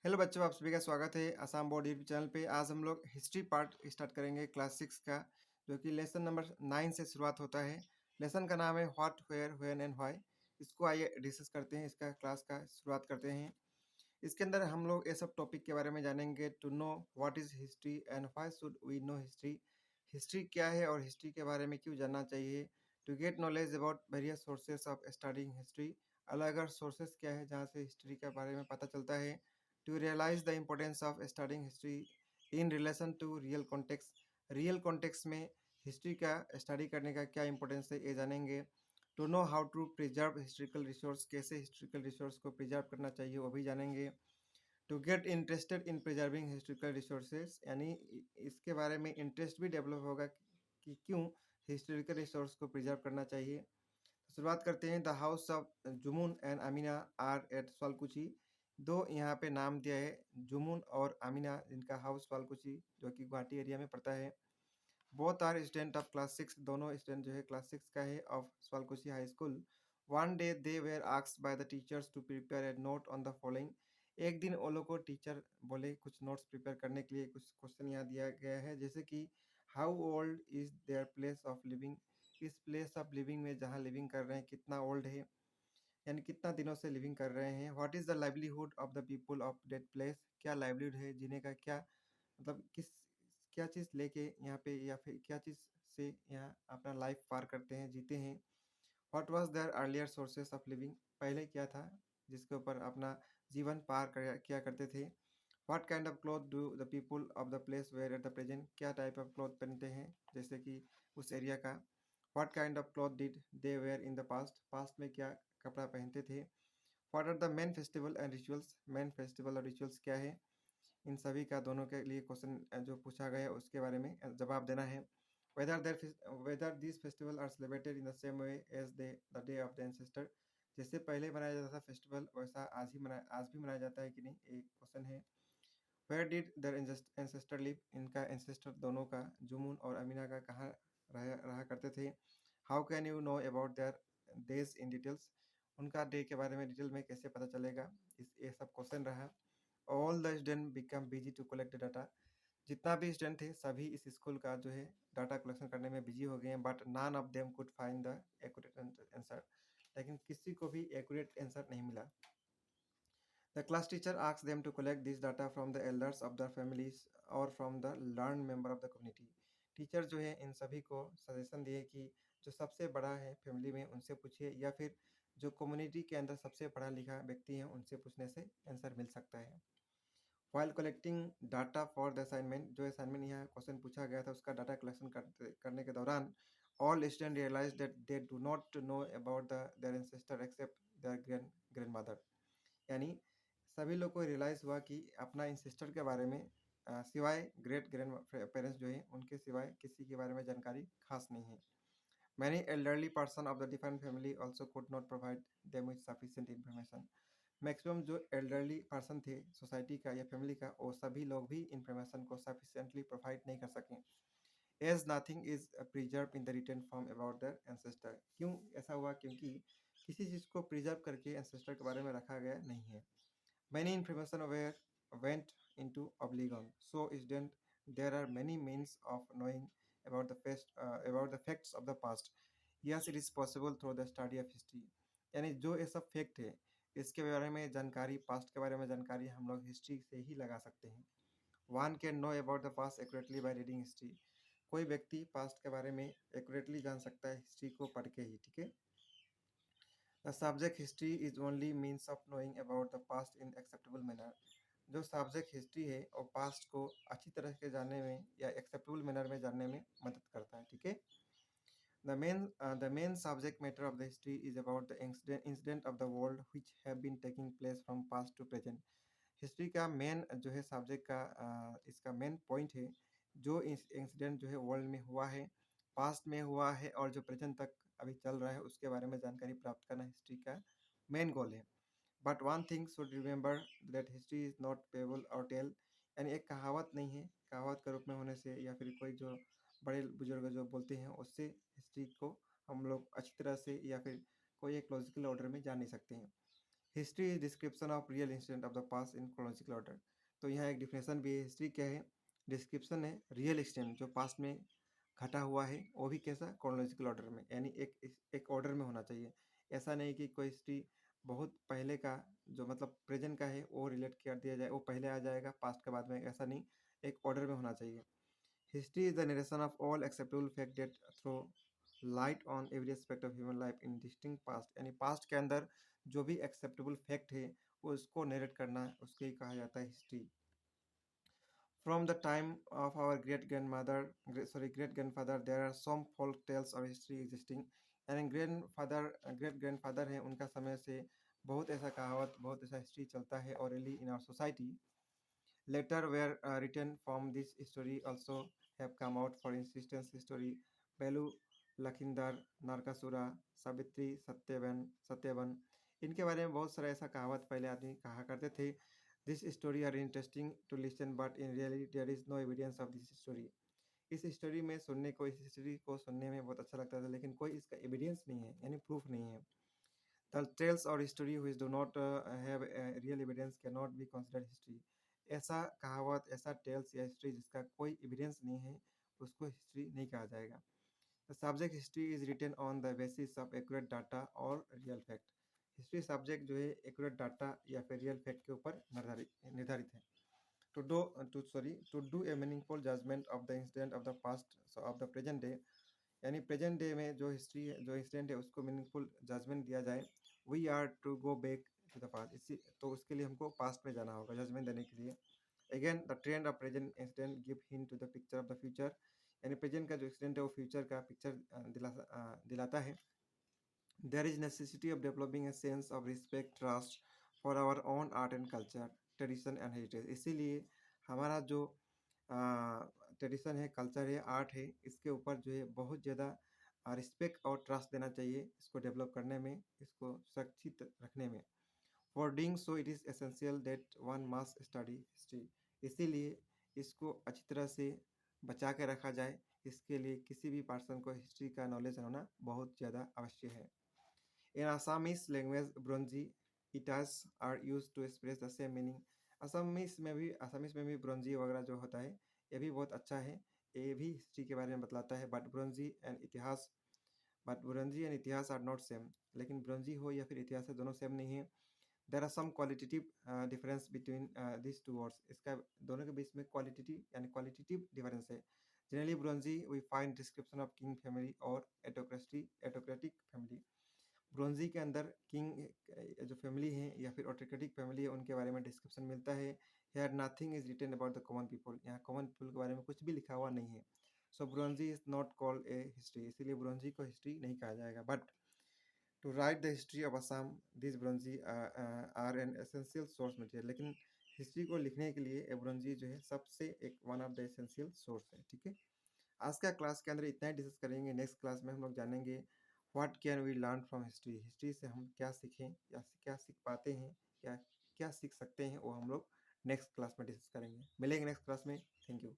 Hello बच्चों, आप सभी का स्वागत है आसाम बोर्ड यूट्यूब चैनल पे। आज हम लोग हिस्ट्री पार्ट स्टार्ट करेंगे क्लास 6 का, जो कि लेसन नंबर 9 से शुरुआत होता है। लेसन का नाम है what, where, when and why. इसको आइए डिस्कस करते हैं, इसका क्लास का शुरुआत करते हैं। इसके अंदर हम लोग ये सब टॉपिक के बारे में जानेंगे। To know what is history and why should we know history. History क्या है और हिस्ट्री के बारे में क्यों जानना चाहिए। To get knowledge about various sources of studying history. अलग अलग सोर्सेस क्या है जहाँ से हिस्ट्री के बारे में पता चलता है। To realize the importance of studying history in relation to real context. Real context में हिस्ट्री का स्टडी करने का क्या इंपॉर्टेंस है ये जानेंगे। To know how to preserve historical resource, कैसे हिस्ट्रिकल रिसोर्स को प्रिजर्व करना चाहिए वो भी जानेंगे। To get interested in preserving historical resources, यानी इसके बारे में इंटरेस्ट भी डेवलप होगा कि क्यों हिस्ट्रिकल रिसोर्स को प्रिजर्व करना चाहिए। तो शुरुआत करते हैं। The house of Jumon and Amina are at Sualkuchi. दो यहाँ पे नाम दिया है, जुमून और अमीना, जिनका हाउस स्वालकुची जो कि गुवाहाटी एरिया में पड़ता है। Both are student of class 6, दोनों स्टूडेंट जो है क्लास 6 का है of Sualkuchi high school. One day they were asked by the teachers to prepare a note on the following. एक दिन वो लोग को टीचर बोले कुछ नोट्स प्रिपेयर करने के लिए। कुछ क्वेश्चन यहाँ दिया गया है, जैसे कि how old is their place of living. इस प्लेस ऑफ लिविंग में जहाँ लिविंग कर रहे हैं कितना ओल्ड है, यानी कितना दिनों से लिविंग कर रहे हैं। What is the livelihood of the people of that place. क्या लाइवलीहुड है, जीने का क्या मतलब, किस क्या चीज़ लेके यहाँ पे, या फिर क्या चीज़ से यहाँ अपना लाइफ पार करते हैं, जीते हैं। What was there earlier sources of living, पहले क्या था जिसके ऊपर अपना जीवन पार किया करते थे। What kind of cloth do the people of the place where at the present, क्या टाइप ऑफ क्लॉथ पहनते हैं जैसे कि उस एरिया का। What kind of cloth did they wear in the past, past में क्या कपड़ा पहनते थे। What are the main festival and rituals, main festival और रिचुअल्स क्या है। इन सभी का दोनों के लिए क्वेश्चन जो पूछा गया है उसके बारे में जवाब देना है। Whether this festival are celebrated in the same way as the day of the ancestor. जैसे पहले मनाया जाता था फेस्टिवल, वैसा आज भी मनाया जाता है कि नहीं, एक क्वेश्चन है। Where did their ancestor live, इनका एंसेस्टर दोनों का, जुमून और अमीना का, कहाँ रहा करते थे। How can you know about their days in details, उनका डे के बारे में डिटेल में कैसे पता चलेगा। ये सब क्वेश्चन रहा। All the student become busy to collect data. जितना भी स्टूडेंट थे सभी इस स्कूल का जो है डाटा कलेक्शन करने में बिजी हो गए हैं। But none of them could find the accurate answer, लेकिन किसी को भी एक्यूरेट आंसर नहीं मिला। The class teacher asked them to collect this data from the elders of the families और from the learn member of the community. Teacher जो है इन सभी को सजेशन दिए कि जो सबसे बड़ा है फैमिली में उनसे पूछिए, या फिर जो कम्युनिटी के अंदर सबसे पढ़ा लिखा व्यक्ति है उनसे पूछने से आंसर मिल सकता है। While collecting data for the assignment, जो असाइनमेंट यहाँ क्वेश्चन पूछा गया था उसका डाटा कलेक्शन करने के दौरान all students realized that they do not know about their ancestor except their grandmother। यानी सभी लोग को रियलाइज़ हुआ कि अपना इंसेस्टर के बारे में सिवाय ग्रेट ग्रैंड पेरेंट्स जो हैं उनके सिवाय किसी के बारे में जानकारी खास नहीं है। Many elderly person of the different family also could not provide them with sufficient information। Maximum जो एल्डरली पर्सन थे सोसाइटी का या फैमिली का, वो सभी लोग भी इंफॉर्मेशन को सफिशिएंटली प्रोवाइड नहीं कर सकें। As nothing is preserve in the written form about the ancestor. क्यों ऐसा हुआ, क्योंकि किसी चीज़ को प्रिजर्व करके एंसेस्टर के बारे में रखा गया नहीं है। Many information were went into oblivion, so is then there are many means of knowing about the facts of the past। yes it is possible through the study of history। यानी जो ये सब फैक्ट है इसके बारे में जानकारी, past के बारे में जानकारी हम लोग हिस्ट्री से ही लगा सकते हैं। One can know about the past accurately by reading history. कोई व्यक्ति पास्ट के बारे में एक्यूरेटली जान सकता है हिस्ट्री को पढ़ के ही, ठीक है। The subject history is only means of knowing about the past in acceptable manner. जो सब्जेक्ट हिस्ट्री है और पास्ट को अच्छी तरह से जानने में या एक्सेप्टेबल मैनर में जानने में मदद करता है, ठीक है। The main subject matter of the history is about the incident of the world which have been taking place from past to present। History का मेन जो है सब्जेक्ट का इसका मेन पॉइंट है जो इंसिडेंट जो है वर्ल्ड में हुआ है, पास्ट में हुआ है और जो प्रेजेंट तक अभी चल रहा है उसके बारे में जानकारी प्राप्त करना हिस्ट्री का मेन गोल है। But one thing should remember that history is not payable और टेल। यानी एक कहावत नहीं है, कहावत के रूप में होने से या फिर कोई जो बड़े बुजुर्ग जो बोलते हैं उससे हिस्ट्री को हम लोग अच्छी तरह से या फिर कोई एक लॉजिकल ऑर्डर में जान नहीं सकते हैं। History is description of real incident of the past in chronological order. तो यहाँ एक डिफिनेशन भी है, हिस्ट्री क्या है? डिस्क्रिप्शन है रियल इंसिडेंट जो पास्ट में घटा हुआ है, वो भी कैसा? क्रोनोलॉजिकल ऑर्डर में, यानी एक ऑर्डर में होना चाहिए। ऐसा नहीं कि कोई हिस्ट्री बहुत पहले का जो मतलब प्रेजेंट का है वो रिलेट कर दिया जाए, वो पहले आ जाएगा पास्ट के बाद में, ऐसा नहीं, एक ऑर्डर में होना चाहिए। History is the narration of all acceptable fact that throw light on every aspect of human life in distinct past, यानी पास्ट के अंदर जो भी एक्सेप्टेबल फैक्ट है वो उसको नरेट करना, उसको ही कहा जाता है history. From the time of our great grandfather, there are some folk tales of history existing. यानी ग्रेट ग्रैंडफादर हैं, उनका समय से बहुत ऐसा कहावत, बहुत ऐसा हिस्ट्री चलता है orally in our society. Later were written from this story also have come out, for instance history Belu Lakhindar, Narkasura, Savitri, Satyavan, इनके बारे में बहुत सारा ऐसा कहावत पहले आदमी कहा करते थे। This story are interesting to listen but in reality there is no evidence of this story. इस स्टोरी में सुनने को, इस हिस्ट्री को सुनने में बहुत अच्छा लगता था, लेकिन कोई इसका एविडेंस नहीं है, यानी प्रूफ नहीं है। द टेल्स और history which do not have real evidence cannot be considered history। ऐसा कहावत, ऐसा टेल्स या हिस्ट्री जिसका कोई एविडेंस नहीं है, उसको हिस्ट्री नहीं कहा जाएगा। The subject history is written on the basis of accurate data और रियल फैक्ट। हिस्ट्री सब्जेक्ट जो है एक्यूरेट डाटा या फिर रियल फैक्ट के ऊपर निर्धारित है। To do a meaningful judgement of the incident of the past of the present day, यानी प्रेजेंट डे में जो हिस्ट्री है, जो इंसिडेंट है, उसको मीनिंगफुल जजमेंट दिया जाए। We are to go back to the past, इसी तो उसके लिए हमको पास्ट में जाना होगा जजमेंट देने के लिए। Again the trend of present incident give hint to the picture of the future, यानी प्रेजेंट का जो इंसिडेंट है वो फ्यूचर का पिक्चर दिलाता है। There is necessity of developing a sense of respect, trust for our own art and culture, tradition and heritage. इसीलिए हमारा जो ट्रेडिशन है, कल्चर है, आर्ट है, इसके ऊपर जो है बहुत ज़्यादा रिस्पेक्ट और ट्रस्ट देना चाहिए, इसको डेवलप करने में, इसको सुरक्षित रखने में। For doing so it is essential that one must study history. इसीलिए इसको अच्छी तरह से बचा के रखा जाए, इसके लिए किसी भी पर्सन को हिस्ट्री का नॉलेज होना बहुत ज़्यादा आवश्यक है। In Assamese language, bronzi itas are used to express the same meaning। असमीस में भी ब्रोंजी वगैरह जो होता है, ये भी बहुत अच्छा है, ये भी हिस्ट्री के बारे में बतलाता है। बट ब्रोंजी एंड इतिहास आर नॉट सेम, लेकिन ब्रोंजी हो या फिर इतिहास है, दोनों सेम नहीं है। There are some qualitative difference between this two words. इसका दोनों के बीच में क्वालिटेटिव डिफरेंस है। Generally Buranji we find description of king family और एटोक्रेटिक फैमिली। ब्रोंजी के अंदर किंग जो फैमिली है या फिर ऑटोक्रेटिक फैमिली है, उनके बारे में डिस्क्रिप्शन मिलता है। Here nothing is written about the common people, यहाँ कॉमन पीपल के बारे में कुछ भी लिखा हुआ नहीं है। So Buranji is not called a history, इसीलिए ब्रोंजी को हिस्ट्री नहीं कहा जाएगा। But to write the history of Assam this Buranji are an essential source material, लेकिन हिस्ट्री को लिखने के लिए ए ब्रोंजी जो है सबसे एक one of the essential source है। ठीक है, आज का क्लास के अंदर इतना ही डिस्कस करेंगे। नेक्स्ट क्लास में हम लोग जानेंगे what can we learn from history, history से हम क्या सीखें या क्या सीख पाते हैं या क्या सीख सकते हैं, वो हम लोग नेक्स्ट क्लास में डिस्कस करेंगे। मिलेंगे नेक्स्ट क्लास में। Thank you.